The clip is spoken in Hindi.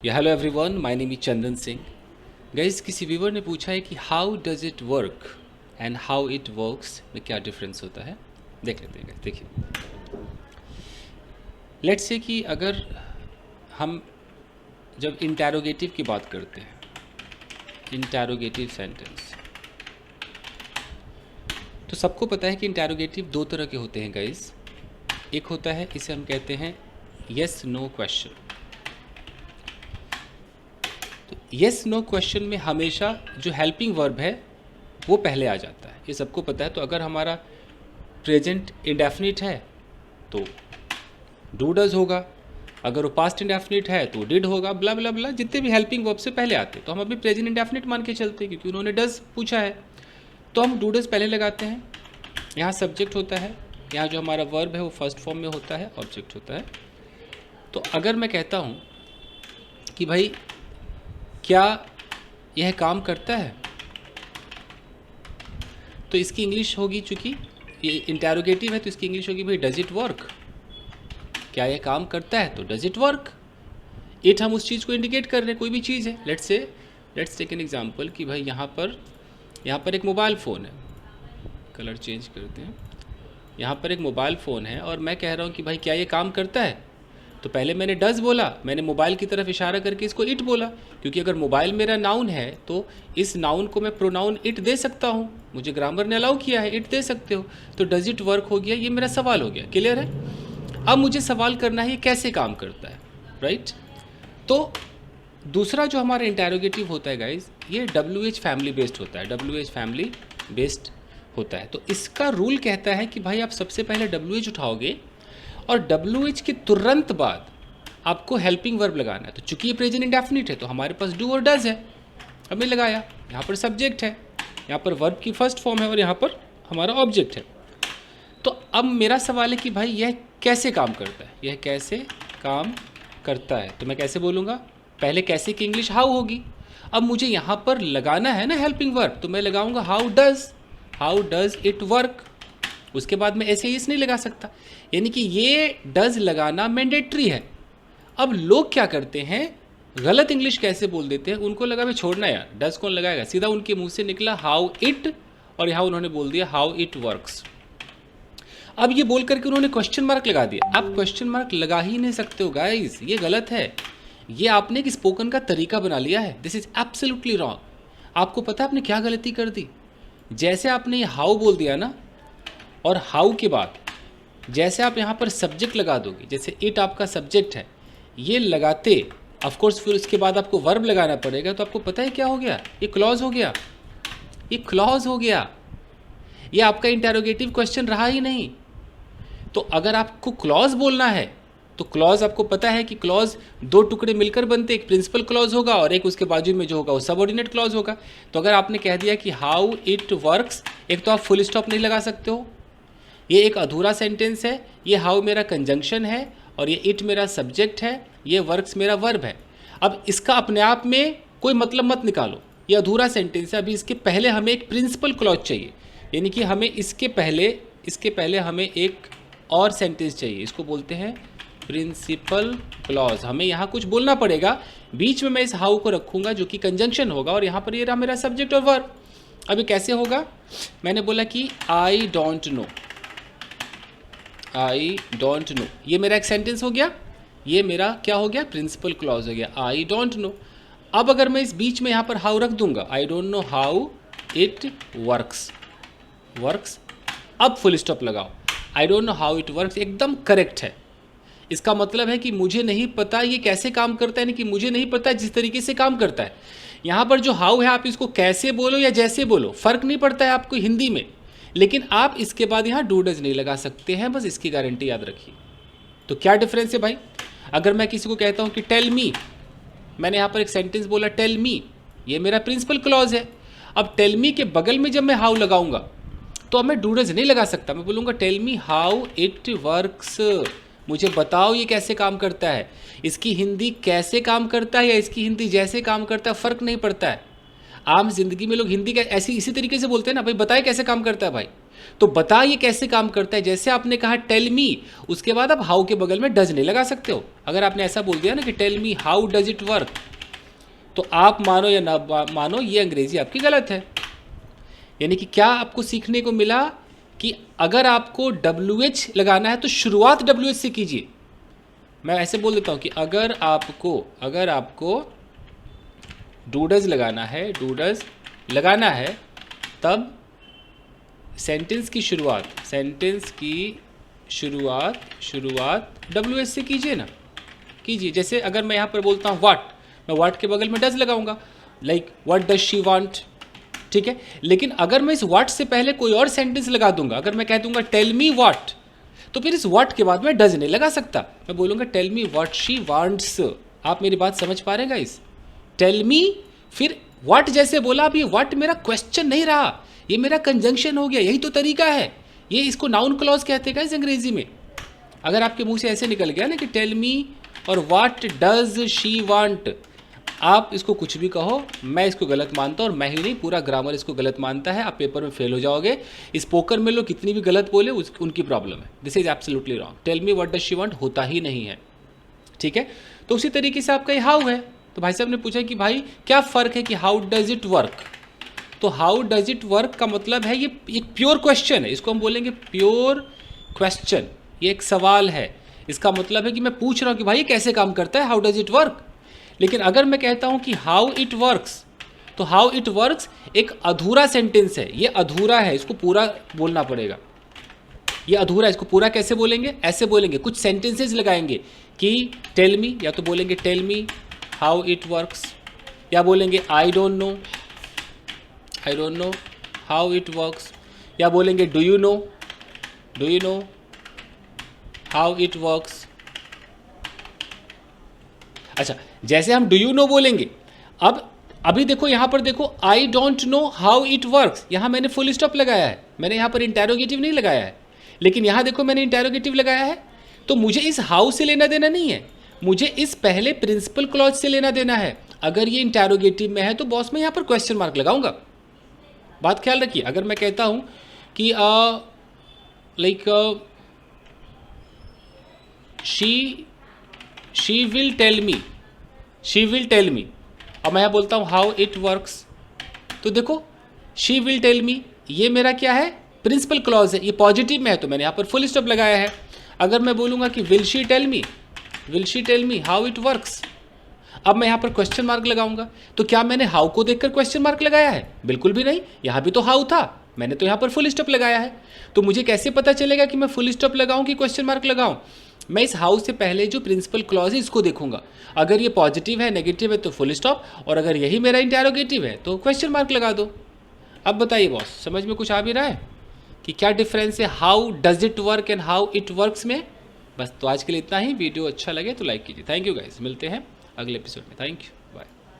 या hello everyone, my name is Chandan Singh. Guys, किसी व्यूवर ने पूछा है कि how does it work and how it works में क्या डिफरेंस होता है। देख लेते हैं guys, देखिए। लेट्स से कि अगर हम जब इंटैरोगेटिव की बात करते हैं, इंटैरोगेटिव सेंटेंस, तो सबको पता है कि इंटैरोगेटिव दो तरह के होते हैं गाइस। एक होता है, इसे हम कहते हैं यस नो क्वेश्चन। तो येस नो क्वेश्चन में हमेशा जो हेल्पिंग वर्ब है वो पहले आ जाता है, ये सबको पता है। तो अगर हमारा प्रेजेंट इंडेफिनिट है तो डू डज होगा, अगर वो पास्ट इंडेफिनिट है तो डिड होगा, ब्ला ब्ला ब्ला, जितने भी हेल्पिंग वर्ब से पहले आते हैं। तो हम अभी प्रेजेंट इंडेफिनिट मान के चलते हैं क्योंकि उन्होंने डज पूछा है, तो हम डू डज पहले लगाते हैं। यहाँ सब्जेक्ट होता है, यहाँ जो हमारा वर्ब है वो फर्स्ट फॉर्म में होता है, ऑब्जेक्ट होता है। तो अगर मैं कहता हूँ कि भाई क्या यह काम करता है, तो इसकी इंग्लिश होगी, चूंकि ये इंटैरोगेटिव है तो इसकी इंग्लिश होगी भाई डज इट वर्क। क्या यह काम करता है तो डज इट वर्क। इट हम उस चीज़ को इंडिकेट कर रहे हैं, कोई भी चीज़ है। लेट्स टेक एन एग्जांपल कि भाई यहाँ पर एक मोबाइल फ़ोन है, कलर चेंज करते हैं। यहाँ पर एक मोबाइल फ़ोन है और मैं कह रहा हूँ कि भाई क्या ये काम करता है, तो पहले मैंने डज बोला, मैंने मोबाइल की तरफ इशारा करके इसको इट बोला, क्योंकि अगर मोबाइल मेरा नाउन है तो इस नाउन को मैं प्रोनाउन इट दे सकता हूँ, मुझे ग्रामर ने अलाउ किया है, इट दे सकते हो। तो डज इट वर्क हो गया, ये मेरा सवाल हो गया। क्लियर है? अब मुझे सवाल करना है ये कैसे काम करता है, राइट। तो दूसरा जो हमारा इंटैरोगेटिव होता है गाइज, ये WH फैमिली बेस्ड होता है, WH फैमिली बेस्ड होता है। तो इसका रूल कहता है कि भाई आप सबसे पहले WH उठाओगे और WH के तुरंत बाद आपको हेल्पिंग वर्ब लगाना है। तो चूंकि ये प्रेजेंट इंडेफिनिट है तो हमारे पास डू और डज है, हमने लगाया। यहाँ पर सब्जेक्ट है, यहाँ पर वर्ब की फर्स्ट फॉर्म है और यहाँ पर हमारा ऑब्जेक्ट है। तो अब मेरा सवाल है कि भाई यह कैसे काम करता है, यह कैसे काम करता है। तो मैं कैसे बोलूँगा, पहले कैसे की इंग्लिश हाउ होगी। अब मुझे यहाँ पर लगाना है ना हेल्पिंग वर्ब, तो मैं लगाऊंगा हाउ डज इट वर्क। उसके बाद मैं ऐसे ही इस नहीं लगा सकता, यानी कि ये डज लगाना मैंडेटरी है। अब लोग क्या करते हैं, गलत इंग्लिश कैसे बोल देते हैं, उनको लगा भाई छोड़ना यार, डज कौन लगाएगा, सीधा उनके मुंह से निकला हाउ इट, और यहाँ उन्होंने बोल दिया हाउ इट वर्क्स। अब ये बोल करके उन्होंने क्वेश्चन मार्क लगा दिया। आप क्वेश्चन मार्क लगा ही नहीं सकते हो गाइस, ये गलत है। ये आपने एक स्पोकन का तरीका बना लिया है, दिस इज एब्सोल्युटली रॉन्ग। आपको पता है आपने क्या गलती कर दी। जैसे आपने ये हाउ बोल दिया ना, और हाउ के बाद जैसे आप यहाँ पर सब्जेक्ट लगा दोगे, जैसे इट आपका सब्जेक्ट है, ये लगाते ऑफकोर्स फिर उसके बाद आपको वर्ब लगाना पड़ेगा। तो आपको पता है क्या हो गया, ये क्लॉज हो गया, ये क्लॉज हो गया, ये आपका इंटैरोगेटिव क्वेश्चन रहा ही नहीं। तो अगर आपको क्लॉज बोलना है तो क्लॉज आपको पता है कि क्लॉज दो टुकड़े मिलकर बनते, एक प्रिंसिपल क्लॉज होगा और एक उसके बाजू में जो होगा वो सबऑर्डिनेट क्लॉज होगा। तो अगर आपने कह दिया कि हाउ इट वर्क्स, एक तो आप फुल स्टॉप नहीं लगा सकते हो, ये एक अधूरा सेंटेंस है। ये हाउ मेरा कंजंक्शन है और ये इट मेरा सब्जेक्ट है, ये वर्क्स मेरा वर्ब है। अब इसका अपने आप में कोई मतलब मत निकालो, ये अधूरा सेंटेंस है। अभी इसके पहले हमें एक प्रिंसिपल क्लॉज चाहिए, यानी कि हमें इसके पहले हमें एक और सेंटेंस चाहिए, इसको बोलते हैं प्रिंसिपल क्लॉज। हमें यहाँ कुछ बोलना पड़ेगा, बीच में मैं इस हाउ को रखूँगा जो कि कंजंक्शन होगा, और यहाँ पर ये रहा मेरा सब्जेक्ट और वर्ब। अभी कैसे होगा, मैंने बोला कि आई डोंट नो, ये मेरा एक सेंटेंस हो गया, ये मेरा क्या हो गया, प्रिंसिपल क्लॉज हो गया, आई डोंट नो। अब अगर मैं इस बीच में यहाँ पर हाउ रख दूंगा, आई don't know how it works, अब फुल स्टॉप लगाओ, आई don't know how it works एकदम करेक्ट है। इसका मतलब है कि मुझे नहीं पता ये कैसे काम करता है, यानी कि मुझे नहीं पता जिस तरीके से काम करता है। यहाँ पर जो हाउ है आप इसको कैसे बोलो या जैसे बोलो फर्क नहीं पड़ता है आपको हिंदी में, लेकिन आप इसके बाद यहाँ डू डज नहीं लगा सकते हैं, बस इसकी गारंटी याद रखिए। तो क्या डिफरेंस है भाई, अगर मैं किसी को कहता हूँ कि टेल मी, मैंने यहाँ पर एक सेंटेंस बोला टेल मी, ये मेरा प्रिंसिपल क्लॉज है। अब टेल मी के बगल में जब मैं हाउ लगाऊंगा तो अब मैं डू डज नहीं लगा सकता, मैं बोलूँगा tell me how it works, मुझे बताओ ये कैसे काम करता है। इसकी हिंदी कैसे काम करता है या इसकी हिंदी जैसे काम करता है फ़र्क नहीं पड़ता है। आम जिंदगी में लोग हिंदी का ऐसी इसी तरीके से बोलते हैं ना, भाई बताए कैसे काम करता है भाई, तो बता ये कैसे काम करता है। जैसे आपने कहा टेल मी, उसके बाद आप हाउ के बगल में डज नहीं लगा सकते हो। अगर आपने ऐसा बोल दिया ना कि tell me how does it work, तो आप मानो या ना मानो ये अंग्रेजी आपकी गलत है। यानी कि क्या आपको सीखने को मिला कि अगर आपको WH लगाना है तो शुरुआत WH से कीजिए। मैं ऐसे बोल देता हूँ कि अगर आपको डूडज लगाना है तब सेंटेंस की शुरुआत WH से कीजिए ना, कीजिए। जैसे अगर मैं यहाँ पर बोलता हूँ व्हाट, मैं व्हाट के बगल में डज लगाऊंगा, like what does she want, ठीक है। लेकिन अगर मैं इस व्हाट से पहले कोई और सेंटेंस लगा दूंगा, अगर मैं कह दूंगा टेल मी व्हाट, तो फिर इस व्हाट के बाद मैं डज नहीं लगा सकता, मैं बोलूंगा tell me what she wants. आप मेरी बात समझ पा रहे हैं गाइस? टेल मी, फिर व्हाट जैसे बोला, अब ये व्हाट मेरा क्वेश्चन नहीं रहा, ये मेरा कंजंक्शन हो गया। यही तो तरीका है, ये इसको नाउन क्लॉज कहते हैं गाइस अंग्रेजी में। अगर आपके मुंह से ऐसे निकल गया ना कि टेल मी और व्हाट डज शी वांट, आप इसको कुछ भी कहो, मैं इसको गलत मानता हूँ, और मैं ही नहीं पूरा ग्रामर इसको गलत मानता है। आप पेपर में फेल हो जाओगे। स्पोकन में लोग कितनी भी गलत बोले उनकी प्रॉब्लम है। This is absolutely wrong. Tell me what does she want होता ही नहीं है, ठीक है। तो उसी तरीके से आपका ये हाउ है। तो भाई साहब ने पूछा कि भाई क्या फ़र्क है कि हाउ डज इट वर्क। तो हाउ डज इट वर्क का मतलब है ये एक प्योर क्वेश्चन है, इसको हम बोलेंगे प्योर क्वेश्चन। ये एक सवाल है, इसका मतलब है कि मैं पूछ रहा हूँ कि भाई ये कैसे काम करता है, हाउ डज इट वर्क। लेकिन अगर मैं कहता हूँ कि हाउ इट वर्क्स, तो हाउ इट वर्क्स एक अधूरा सेंटेंस है, ये अधूरा है, इसको पूरा बोलना पड़ेगा। ये अधूरा है, इसको पूरा कैसे बोलेंगे? ऐसे बोलेंगे, कुछ सेंटेंसेस लगाएंगे कि टेल मी, या तो बोलेंगे tell me how it works, या बोलेंगे I don't know how it works, या बोलेंगे do you know how it works. अच्छा, जैसे हम डू यू नो बोलेंगे, अब अभी देखो यहाँ पर देखो, आई don't know how it works, यहाँ मैंने फुल स्टॉप लगाया है, मैंने यहाँ पर इंटेरोगेटिव नहीं लगाया है। लेकिन यहाँ देखो मैंने इंटेरोगेटिव लगाया है, तो मुझे इस हाउ से लेना देना नहीं है, मुझे इस पहले प्रिंसिपल क्लॉज से लेना देना है। अगर ये इंटेरोगेटिव में है तो बॉस मैं यहाँ पर क्वेश्चन मार्क लगाऊंगा। बात ख्याल रखिए, अगर मैं कहता हूँ कि like she will tell me, अब मैं यहाँ बोलता हूँ हाउ इट वर्क्स, तो देखो शी विल टेल मी, ये मेरा क्या है? प्रिंसिपल क्लॉज है, ये पॉजिटिव में है, तो मैंने यहाँ पर फुल स्टॉप लगाया है। अगर मैं बोलूँगा कि will she tell me how it works, अब मैं यहाँ पर क्वेश्चन मार्क लगाऊंगा, तो क्या मैंने हाउ को देखकर क्वेश्चन मार्क लगाया है? बिल्कुल भी नहीं, यहाँ भी तो हाउ था, मैंने तो यहाँ पर फुल स्टॉप लगाया है। तो मुझे कैसे पता चलेगा कि मैं फुल स्टॉप लगाऊं कि क्वेश्चन मार्क लगाऊं? मैं इस हाउ से पहले जो प्रिंसिपल क्लॉज है इसको देखूंगा, अगर ये पॉजिटिव है नेगेटिव है तो फुल स्टॉप, और अगर यही मेरा इंटेरोगेटिव है तो क्वेश्चन मार्क लगा दो। अब बताइए बॉस, समझ में कुछ आ भी रहा है कि क्या डिफरेंस है how does it work and how it works में? बस, तो आज के लिए इतना ही। वीडियो अच्छा लगे तो लाइक कीजिए। थैंक यू गाइस, मिलते हैं अगले एपिसोड में। Thank you.